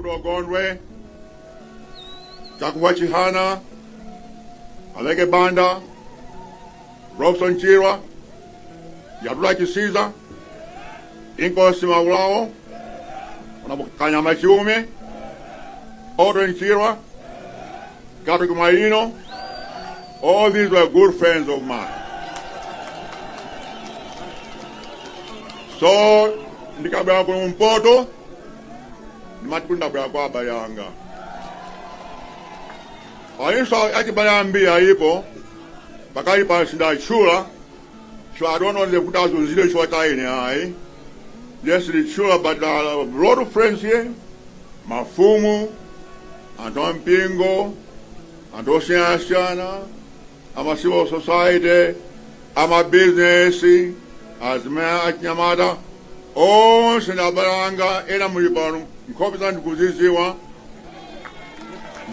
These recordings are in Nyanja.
Kudogondwe, Chakwera, Aleke Banda, Robson Chirwa, Yabula Chisiza, Inko Simawao, Kanyama Chiume, Odrin Chirwa, Katuk Marino. All these were good friends of mine. So, ndikabya kwa mpoto, nimatunda kwa bayanga. Aisha akibayambia ipo, bakari pa sinda chula, so I don't know the kutazo zile chwa taine ai. Yes, it's sure, but a lot of friends here, Mafumu, Anton Pingo, Antosia Asiana, I'm a civil society, I'm a business, as mayor at Yamada, oh, Sinabaranga, Enamuriban, Copitan Kuziwa,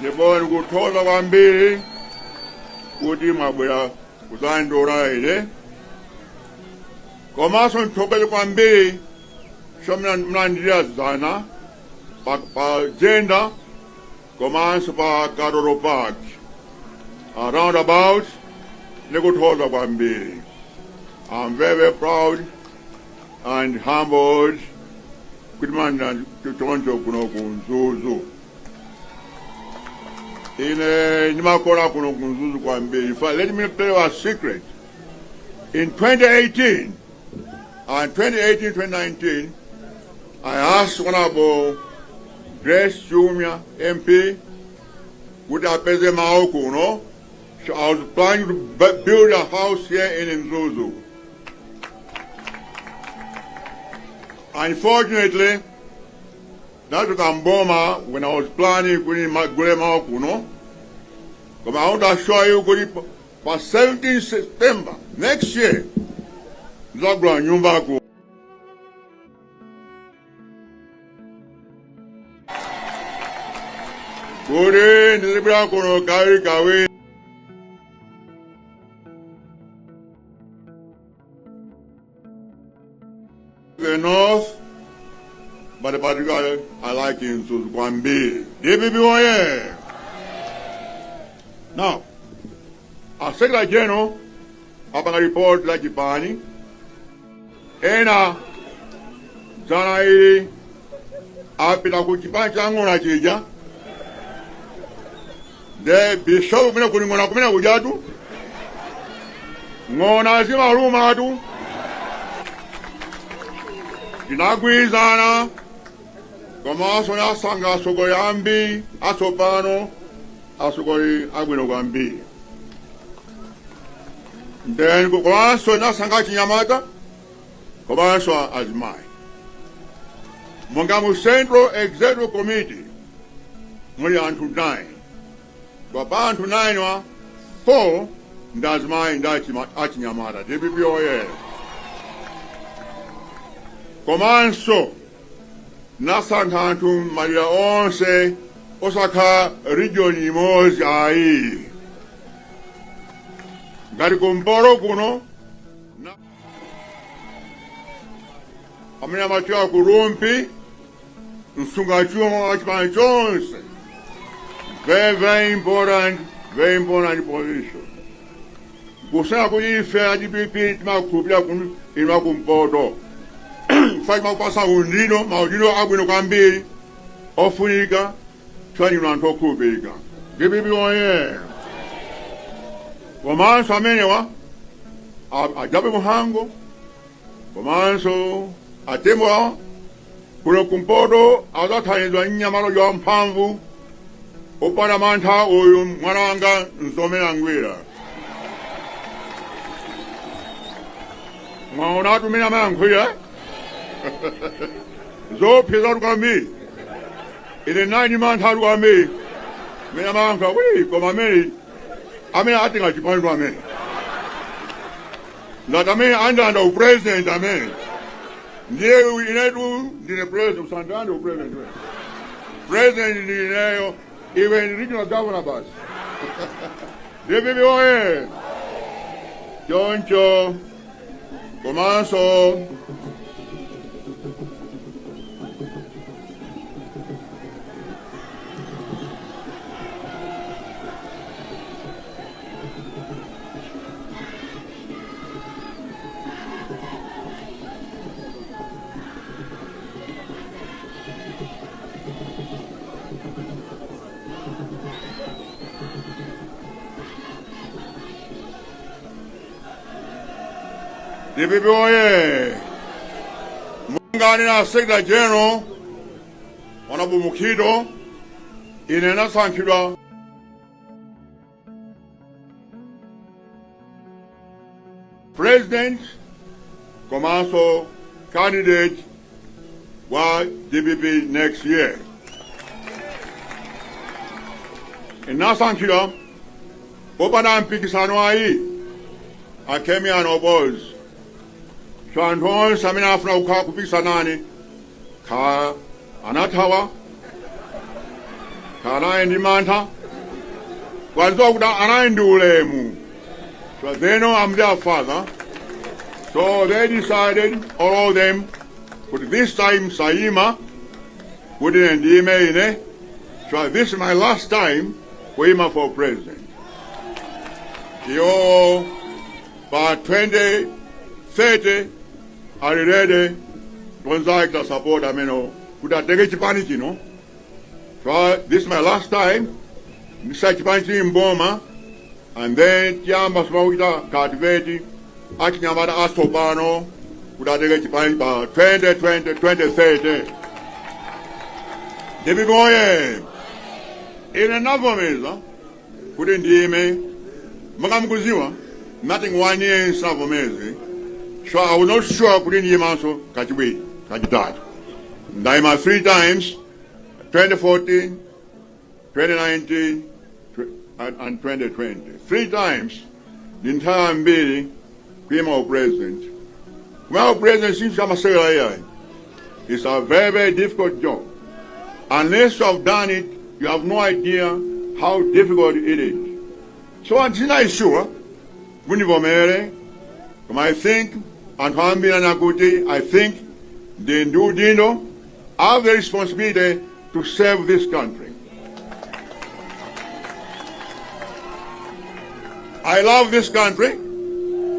the boy who told of Ambi, Udima, Uzain Dora, Comason Topel Ambi, Shaman Mandias Zana, Pa Gender, Commands Pa Kadoro Park. Around about, Nego told of Ambi. I'm very, very proud and humbled. Kudman to Toronto Kunokunzuzu. In Nimakora Kunokunzuzu Kwambi. In fact, let me tell you a secret. In 2018 and 2018-2019, I asked Honorable Grace Jumia MP, would I pay them out, so I was planning to build a house here in Nzuzu. Unfortunately, that was Amboma when I was planning to Magulema Okuno. But I want to show you for 17 September next year. Zagwa Nyumba Ku. Kuri Nilibra Kuno Kari Kawi. The north, but particularly I like him to Gwambi. DPP. Now, I said like General, I'm going to report like Ipani, Ena, Zanairi, Apita Kuchipan Changona Chija, the Bishop Kumina Ujatu, Mona Zima Rumatu. Inaguizana, Komaso na Sanga Sogoyambi, Asopano, Asogori Aguinogambi. Then Komaso na Sanga Chinyamata, Komaso Azmai. Mongamu Central Executive Committee, Muri Antu 9. Baba Antu 9 wa 4, Ndazmai Ndachi Achinyamata, DPP. Komanso nasankantu Maria onse Osaka region imozi ai. Gari kumporo kuno amina machua kurumpi nsunga chuo achipana chonse. Very, very important position. Kusana kuyife ajipipi timakupila kumporo. Fai mapasa undino, maudino agwino kambi, ofunika, chani mlanto kubika. DPP oye. Komanso amenewa, ajabe muhango, komanso atemwa, kuno kumpoto, azatanizwa nyamalo ya mpamvu, opana manta oyu mwananga nsomena ngwira. Mwaonatu mina mangwira, zo pizza kwambi ile 9 months haru kwambi mina manga we koma meri ame atinga chipani kwambi na tame anda president ame ndiye inetu ndine president sandando president ndineyo even regional governor bus DPP oye Choncho Komanso Ndipo Mungani na Secretary General Honorable Mukito inena sankhidwa President komanso candidate wa DPP next year. Inasankhidwa popanda mpikisano ayi akemi anobozi. So anthu onse amene afuna kukhala kupikisanani kha anathawa kha anayi ndi mantha kwaziwa kuti anayi ndi ulemu. So they know I'm their father. So they decided, all of them, but this time Saima put in Ndime. So this is my last time for him for president. Yo, by 2030, I ready to support Ameno. Could I take a Chipanichi, no? So this is my last time. Mr. Chipanichi in Boma, and then Tiamba Smokita, Kativeti, Akinyamada Asobano, could I take a Chipanichi by 2030. Debbie Boye, in another measure, put in Ndime, Magamuziwa, nothing 1 year in Savomezi. So I was not sure put in Yemaso, Katiwi, Katitat. Daima 3 times, 2014, 2019, and 2020. 3 times, the entire meeting came our president. Well, president seems to have it's a very, very difficult job. Unless you have done it, you have no idea how difficult it is. So until I'm sure, I think, and I think the Ndudino have the responsibility to serve this country. I love this country.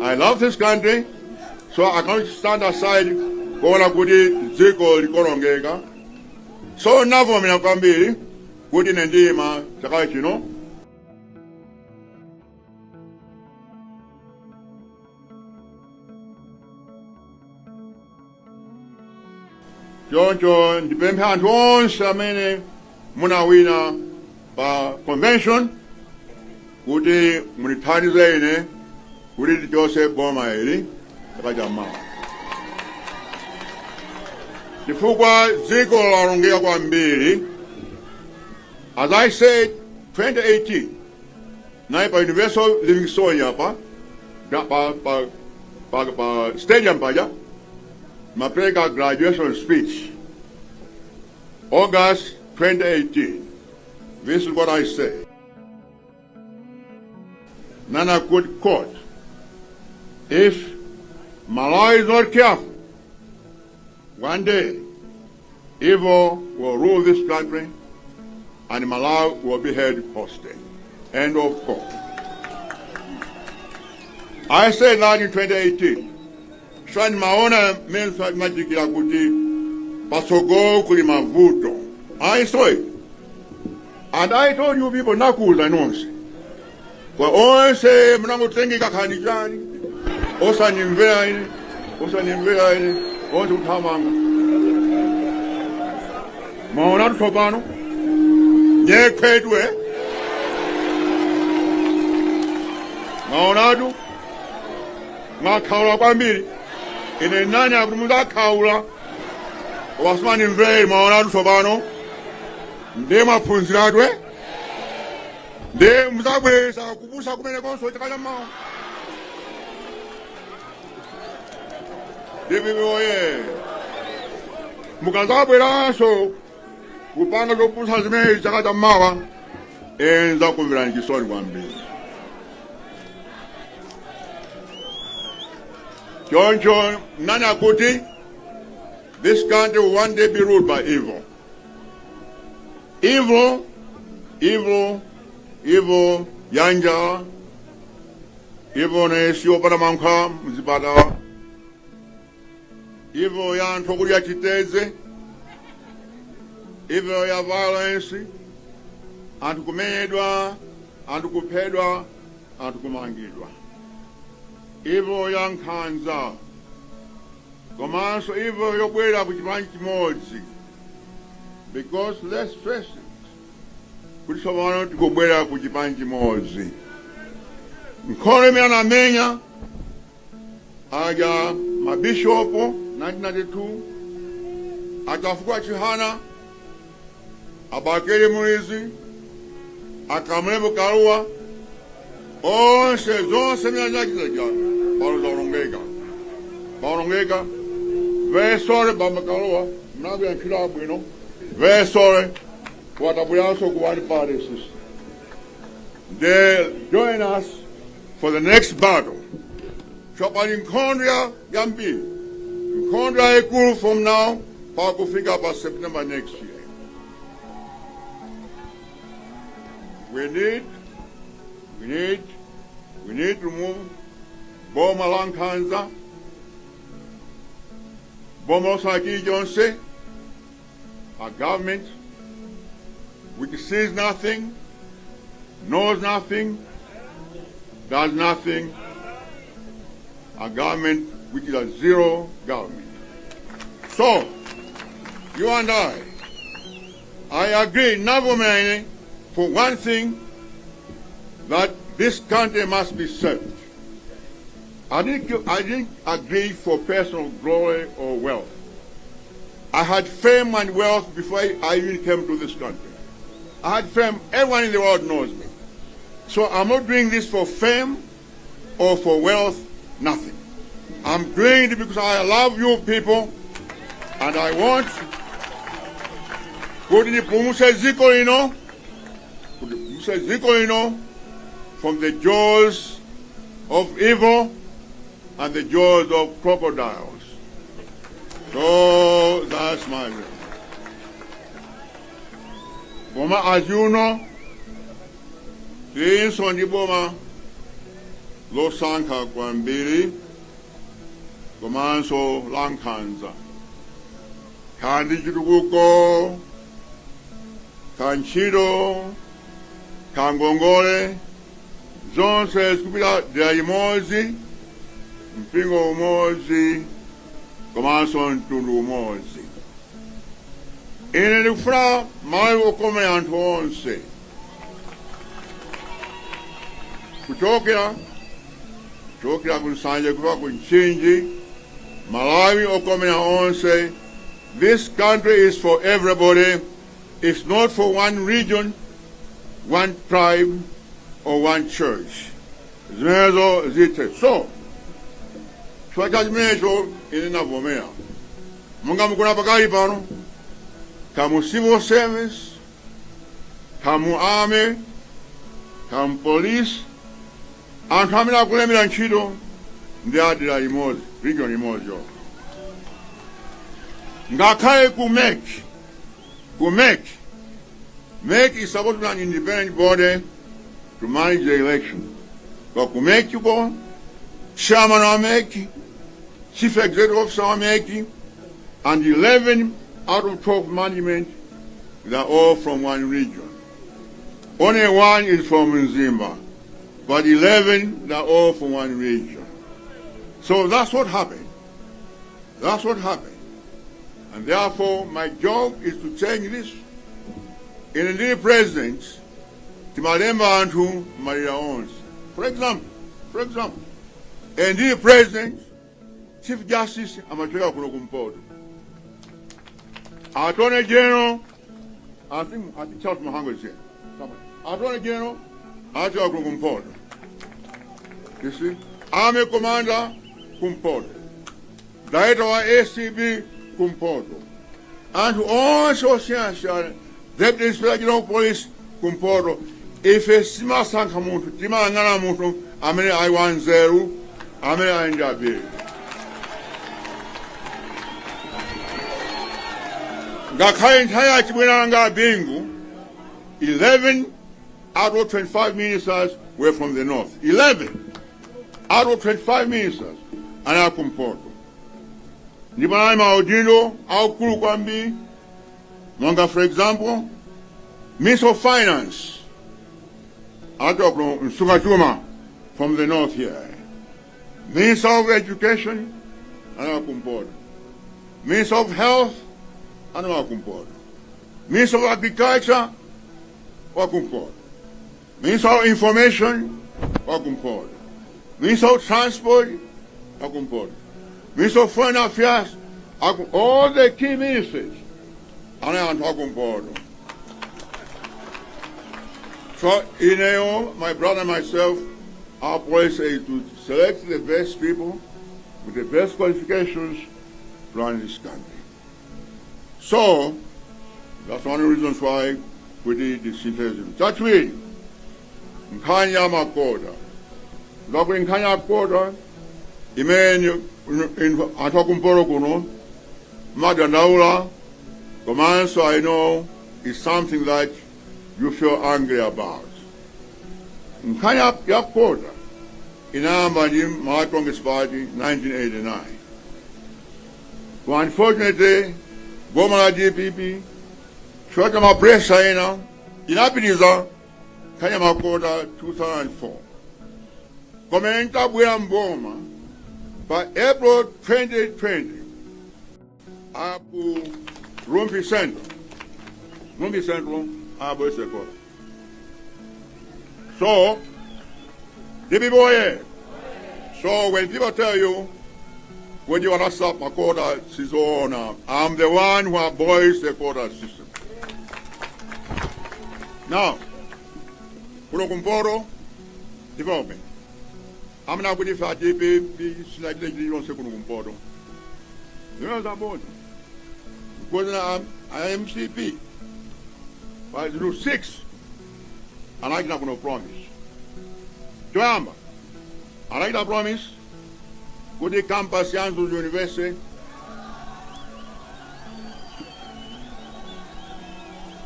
I love this country. So I can't stand aside Kona Kuti Ziko Likorongega. So now for me I can be good in Ndima, Chakachino. John, the Wapempha once a many Munawina convention. Kuti munithandize ine kuti Joseph Boma ili takajama. Chifukwa ziko laongea kwambiri. As I said, 2018, naipa Universal Living Soul hapa, pa stadium paja, mapeleka graduation speech. August 2018. This is what I said. Nana could quote, if Malawi is not careful, one day evil will rule this country and Malawi will be held hostage. End of quote. I said that in 2018. Swani maona mensa majikila kuti pasogo kulimavuto. I saw it. And I told you people nakuza nonse. Kwa onse mnango tengi kakanijani, osa nimvea ini, onse utamanga. Maonatu sobano, nye kwetwe, maonatu, makaula kwa mbili, ine nani akumuza kaula, wasuma nimvea maonatu sobano, ndema punziradwe, de muzabweza kubusa kumene konso chakachamawo. Debiboye mukazabweranso kupanga zopusa zimene chakachamawa enza kumvirani chisoni kwambiri. Choncho nani akuti this country will one day be ruled by evil. Evil, yanja, evil ne siopana manka, mzibada, evil ya ntokuri ya chiteze, evil ya violence, antukumedwa, antukupedwa, antukumangidwa. Evil ya nkhanza, komanso ivo yobwera ku chipani chimodzi, because let's stress it, kuti tsopano tikubwera ku chipani chimodzi. Nkhondo imene anamenya aja mabishopu 1992, akafukwa chihana, abakele mulizi, akamulebo kaluwa, onse zonse myanyakizaja balongeka very sorry bamba kaluwa mnabi yankila bwino, very sorry watabuyanso kuwani parties. They join us for the next battle. Chopani nkondria yambi, nkondria ekuru from now pa kufika pa September next year. We need to move Boma Lankanza, Boma Saki Jonse, a government which sees nothing, knows nothing, does nothing, a government which is a zero government. So, you and I agree, Navomene, for one thing, that this country must be saved. I didn't agree for personal glory or wealth. I had fame and wealth before I even came to this country. I had fame, everyone in the world knows me. So I'm not doing this for fame or for wealth, nothing. I'm doing it because I love you people, and I want from the jaws of evil and the jaws of crocodiles. So that's my view. Boma, as you know, the Sondi Boma, Lo Sanka Kwambili, Gomanso Lankanza, Kandi Juruko, Kanchido, Kangongole, zonse skupila Daimozi, Mpingo Umozi, Komanso Ntundu Umozi. Ine lifura mawe kome antu onse. Kuchokera kunsanje kuwa kunchinji, Malawi okome onse. This country is for everybody. It's not for one region, one tribe, or one church. Zimezo zite. So, chwachajimecho inina vomea. Munga mkuna pakali pano, kamu civil service, kamu army, kamu police, antamila kulemila nchido, ndiadila imozi, region imozi yo. Ngakae make is supposed to be an independent body to manage the election. But you go, chairman will make, chief executive officer will make, and 11 out of 12 management, they are all from one region. Only one is from Nzimba, but 11, they are all from one region. So that's what happened. That's what happened. And therefore, my job is to change this. In the president, Timalemba Antu Maria Owens. For example, in the president, Chief Justice Amateka Kurokumpoto. Attorney General, I think Charles Mahango is here. Attorney General, Amateka Kurokumpoto. You see? Army Commander, Kumpoto. Director of ACB, Kumpoto. And also Deputy Inspector General of Police, Kumpoto. If a sima sanka muntu, tima angana muntu, amene I10, amene ainjabi. Ngakhaye nthawi chibwera nga bingu, 11 out of 25 ministers were from the north. 11 out of 25 ministers, ana Kumpoto. Ndibana maudindo au kulu kwambi, Monga, for example, Minister of Finance, Sugajuma from the north here. Minister of Education, Kumpoto. Minister of Health, ano wakumpodo. Minister of Agriculture, wakumpodo. Minister of Information, wakumpodo. Minister of Transport, wakumpodo. Minister of Foreign Affairs, all the key ministers, ano wakumpodo. So, my brother and myself, our policy is to select the best people with the best qualifications to run this country. So, that's one of the reasons why we did this interview. That's me. Nkanya Makota. Look in Nkanya Makota, Imeni in Atakumporo Kuno, Madanaula, command, so I know is something that you feel angry about. Nkanya Makota, in Ambadim, my Congress Party, 1989. But unfortunately, Gomala DPP, short of my pressure, in Abiniza, Kenya Makota, 2004. Commenta William Boma, by April 2020, Abu Rumpi Central, Abu Sekor. So, Ndipo, so when people tell you, when you want to stop my quota system, I'm the one who abolished the quota system. Now, Kunokumporo, development. I'm not going to fight DP, like you don't say Kunokumporo. You know that board? Because I am CP. But I do 6, and I'm not going to promise. Joamba, I like that promise. Go to campus Zinthu University.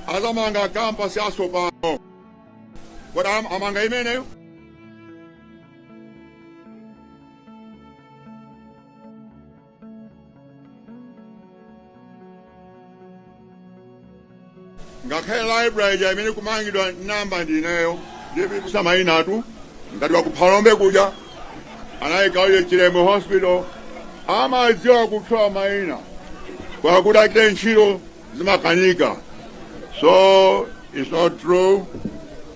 Azamanga campus Yasopa. What am among Imene? Ngakhe library ya imene kumangidwa namba ndineyo. Ndiye kusama inatu. Ngati wakuphalombe kuja. Anayikawo Chilemo Hospital. Amaziwa kuthola maina. Kwa kudakile ntchito zimakanika. So it's not true.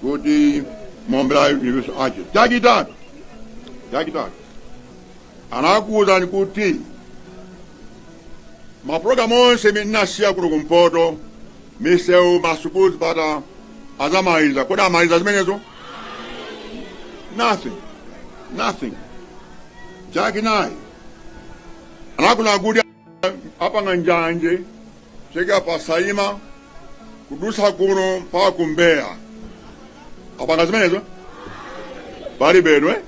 Kuti Mombela University Archie. Jakitatu. Anakuza nikuti maprogramu onse minasiya Kunokumpoto miseu masukulu pata azamaliza. Kodi amaliza zimenezo? Nothing. Jakinai. Anakuna kuti apa nganjanje cheka pasaima kudusa kuno pa kumbeya. Apa ngazimenezo? Palibe.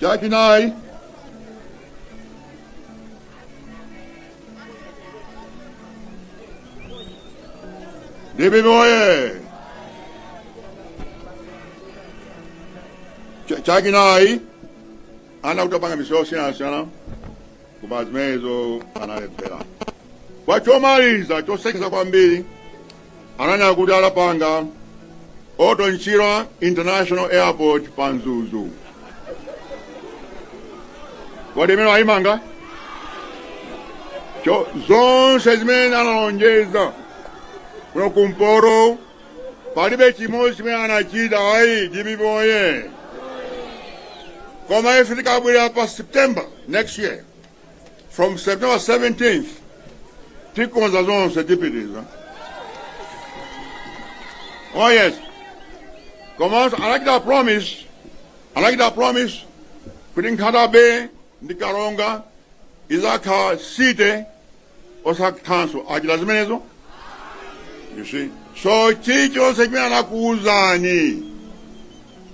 Jakinai. Ndipo Chakinai, ana utapanga misosi sana kubazimezo analepela. Wachomaliza chosekeza kwambiri ananya kudala panga Auto Nchira International Airport Panzuzu. Wademeno aimanga? Zonse zimene analonjeza Kunokumporo palibe chimodzi chimene anachita ayi Ndipo. Koma ifika bwera pa September next year. From September 17th, tikonza zonse tipitiza. Oh yes. Koma I like that promise. Kuti Nkatabe ndikaronga izakha site osaka council achita zimenezo. You see? So chicho chimene anakuuzani.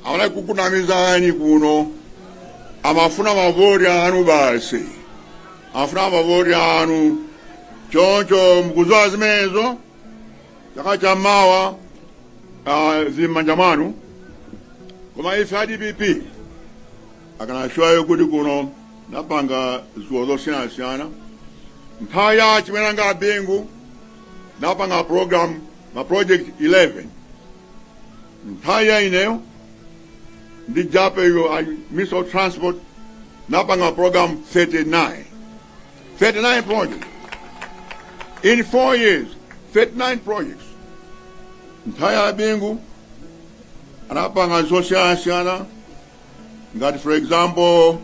Awala kukunamizani kuno. Amafuna mavori anu basi. Amafuna mavori anu. Choncho mkuzoa zimenezo. Chakacha mawa zimanjamanu. Koma ife DPP. Akanashwayo kuti kuno napanga zuozo siyana. Nkhaya chimenanga bengu. Napanga program ma project 11. Nkhaya ineyo. Ndi jape yo Minister of Transport napanga program 39. 39 projects. In 4 years, 39 projects. Entire bingu, anapanga zosiyana, that for example,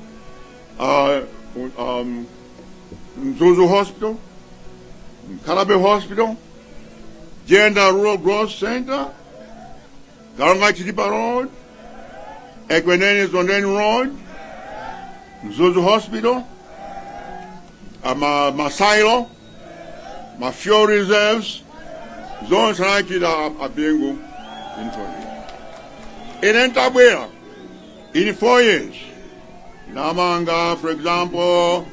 Mzuzu Hospital, Kalabe Hospital, Gender Rural Growth Center, Garanga Chitipa Road, Ekwenene Zondeni Road, Mzuzu Hospital, Masailo, Fuel Reserves, Zones Rakida Abengu in 4 years. In Chakwera, in 4 years, Namanga, for example,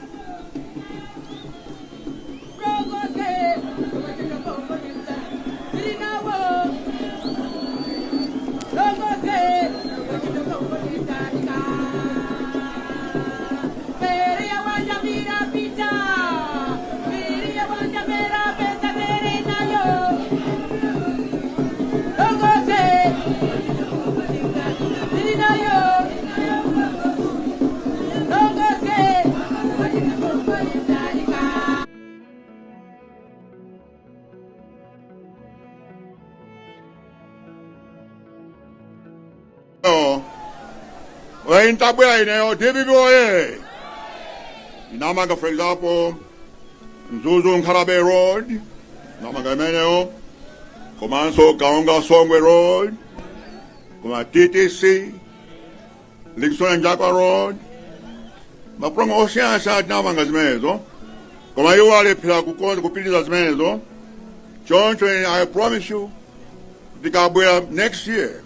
in Chakwera, Ndipo Namanga, for example, Mzuzu Nkarabe Road, Namanga Meneo, Komanso Kaunga Songwe Road, Koma TTC, Lixon and Japa Road, Maprongo Ocean Sat Namanga Zmezo, Koma Yuale Pilakukon, Kupidis Zmezo, John Train, I promise you, the Chakwera next year,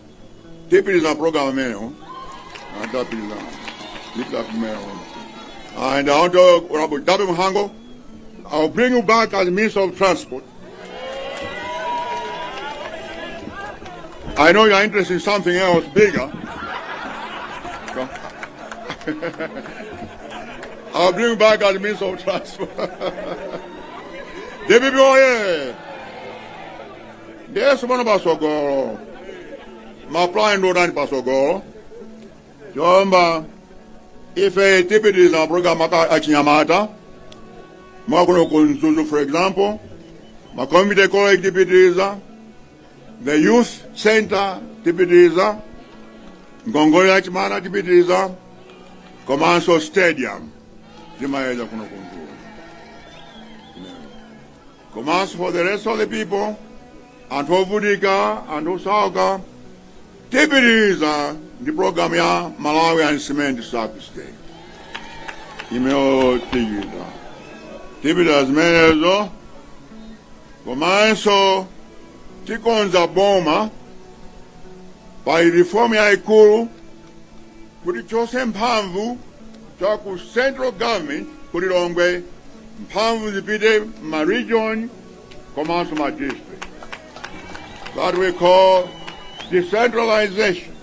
Tipi is a program Meneo. And I want to I'll bring you back as Minister of Transport. I know you're interested in something else bigger. I'll bring you back as Minister of Transport. There's one of us who go. My plan do not pass go. Jomba, if a deputy is a program Achinyamata, Makono Kunzuzu, for example, my committee college deputies, the youth center deputies, Gongola Chimana deputies, Komanso Stadium, Jimaeda Kuno Kunzu. Komanso for the rest of the people, and for Vudika and Osaka, deputies the program ya Malawi and Cement South State. Imeo Tigida. Tibida as menezo. Komanso Tikonza Boma by reform ya ikulu kulichose mpamvu chaku central government kulilongwe mpamvu zipite ma region komanso ma district. That we call decentralization.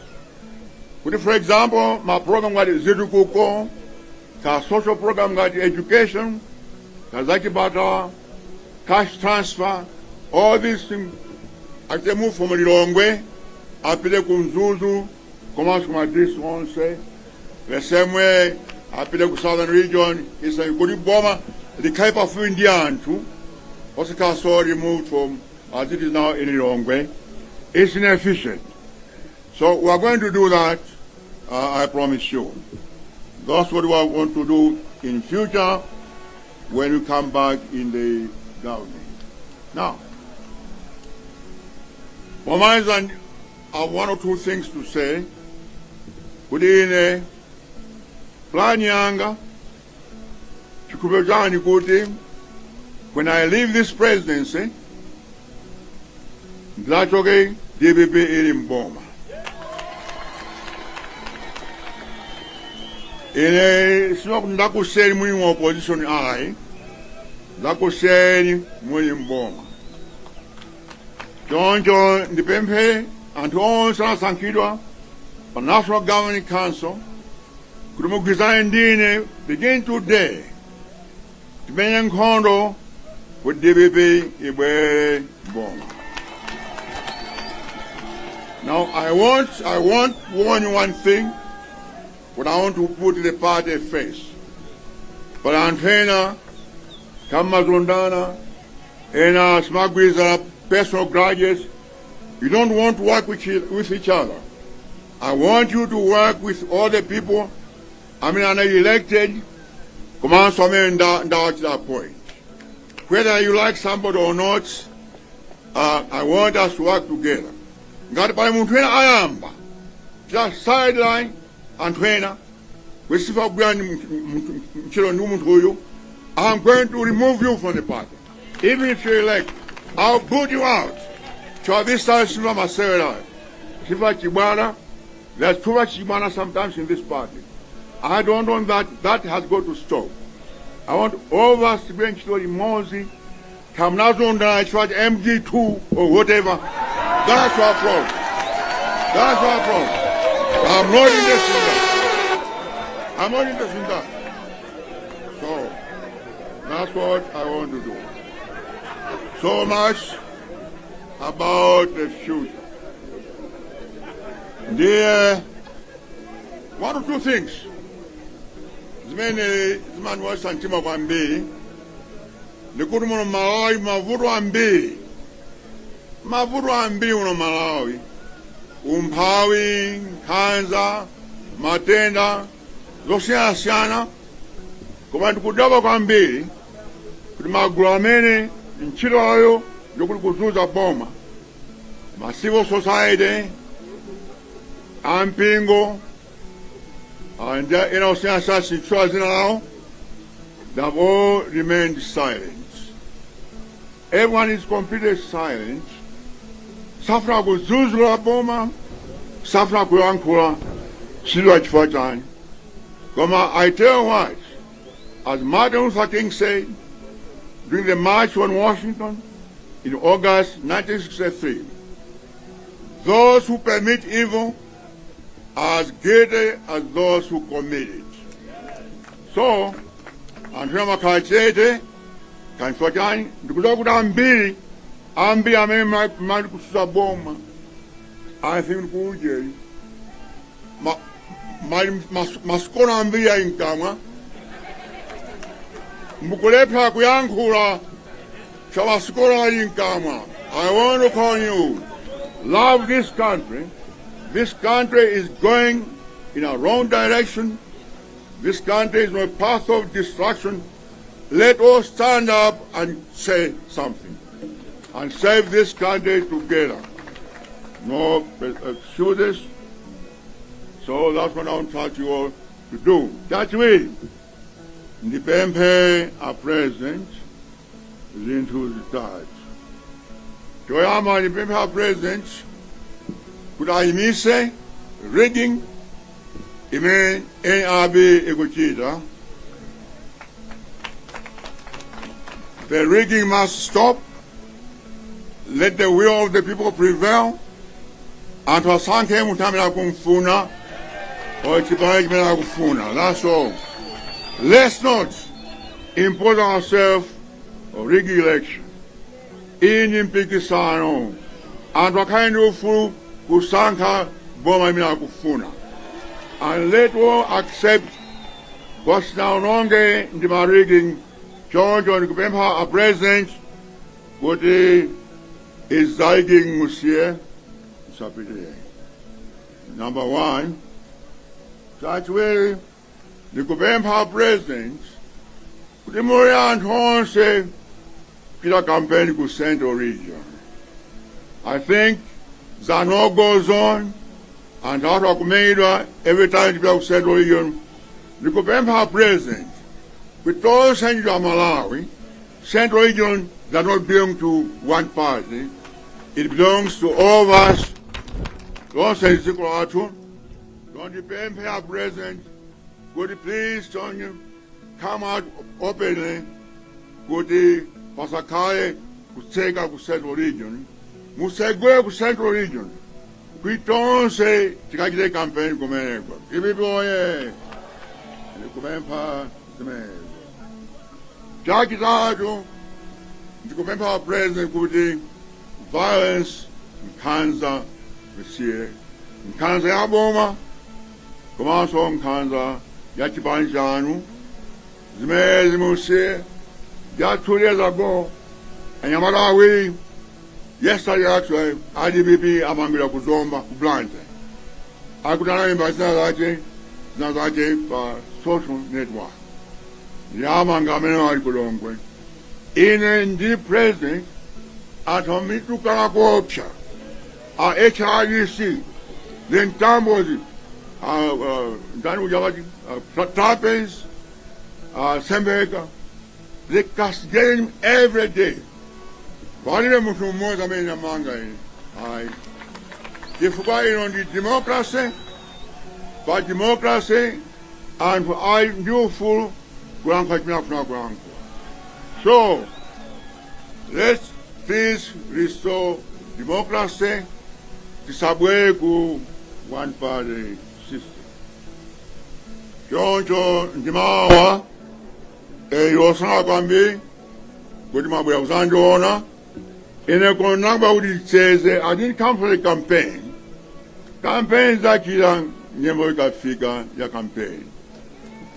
For example, my program got Zithu ka social program got education, kazaki bata, cash transfer, all these things. As they move from Lilongwe, apile kunzuzu, commence from this one say, the same way, apile ku southern region, it's a good bomber, the type of Indian too, also so removed from, as it is now in Lilongwe. It's inefficient. So we are going to do that, I promise you. That's what we want to do in future when we come back in the government. Now, for my son, I have one or two things to say. Kudine, plan yanga, chukubejani kuti, when I leave this presidency, that's okay, DBP in Boma. Ndakuseni muli mu opposition ayi, ndakuseni muli mboma. Choncho ndipemphe anthu onse asankhidwa pa National Governing Council kuti mugwirizane ndine begin today timenye nkhondo kuti DBP ibwere mboma. Now I want to warn you one thing. But I want to put the party face. But Antena, Kamazondana, and Smagwiz are personal grudges. You don't want to work with each other. I want you to work with all the people. I mean, I'm elected. Come on, so I'm down to that point. Whether you like somebody or not, I want us to work together. Got by Mutharika Ayamba. Just sideline and trainer. I'm going to remove you from the party. Even if you elect, I'll put you out. So this time, Shiva Masera, Shiva Chibana, there's too much Chibana sometimes in this party. I don't want that has got to stop. I want all of us to be in Chitoli Mozi, Kamnazonda, MG2 or whatever. That's our problem. That's our problem. I'm not interested in that. I'm not interested in that. So, that's what I want to do. So much about the future. There, one or two things. Zimene was Santima Wambi, the good one of Malawi, Mavuru Ambi, Mavuru Ambi on Malawi, Umpawi, Kanza, Matenda, Zosia Siana, Command Kudaba Wambi, Magramene, in Chiloyo, Yokuzuza Boma, my civil society, Ampingo, and since it was now, they have all remained silent. Everyone is completely silent. Safra kuzuzula boma, safra kuyankula, silwa chifatani. Koma, I tell you what, as Martin Luther King said, during the March on Washington in August 1963, those who permit evil are as guilty as those who commit it. So, Andrea Makachete, Kanfotani, Dukudakuda Ambi Ame Malikusa Boma, I think Kuje, Maskona Ambia in Kama, Mukulepa Kuyankura, Chawaskora in Kama. I want to call you, love this country. This country is going in a wrong direction. This country is on a path of destruction. Let us stand up and say something and save this country together. No excuses. So that's what I want you all to do. That way, the Wapempha are President Zinthu Zitatu. Toyama the Wapempha are President. Could I say rigging? Ime NRB Egochida. The rigging must stop. Let the will of the people prevail. And to Sanke Mutamina Kumfuna or Chipaimina Kufuna. That's all. Let's not impose ourselves a rig election. In Impikisano. And what kind of fool Kusanka Boma Mina Kufuna. And let all accept what's now longer in the rigging. George and Wapempha are present. What is Zaiging Monsieur? Number one, such way the Wapempha president, the Morian Horn say, Peter campaign to Central Region. I think Zano goes on, and out of Meida, every time to Central Region, the Wapempha president, with all Central Malawi, Central Region does not belong to one party. It belongs to all of us. Don't say don't the Wapempha president, would you please, Tony, come out openly, would the Pasakale, could take up Central Region, Musegwe to Central Region. We don't say, Tikaki campaign, Commander. Give me boy, and the Wapempha, the man. Jackie Zadu, the Wapempha president, could the violence in Kanza this year. In Kanza Yaboma, Komanso in Kanza, Yachibanjanu, Zimezi Muse, just 2 years ago, and Yamalawi, yesterday actually, IDBP amangila kuzomba kublante. Akutana imbasina zake pa social network. Yamanga meno alikulongwe. Ine ndi president atomitu kalakopcha a HRDC then tambozi ndani ujawati trapez sembeka they castigate him every day. Walile mtu mmoja mwenye manga hii kifuka ino ndi democracy but democracy and I do full kulanka chimina kulanka. So let's please restore democracy tisabwe ku one party system. Choncho ndimawa yosana kwambi kuti mabwera kuzandiona ine konamba kuti cheze. I didn't come for the campaign. Campaign zakila nyembo ikafika ya campaign.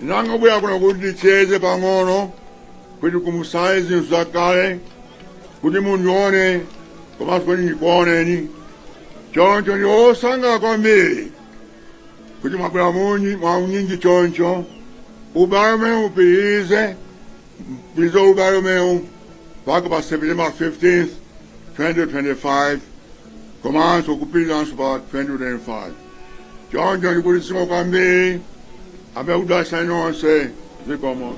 Inangobwera kuno kuti cheze pang'ono kuti kumusaye zinthu zakale kuti mundione komanso kuti ndikuoneni. Choncho ndiosanga kwambiri kuti mabwera mwaunyinji choncho ubale umene upitirize ubale umene mpaka pa September 15th 2025 komanso kupitirizanso pa 2025. Choncho ndikuti simo kwambiri abe kudasha nonse zikomo.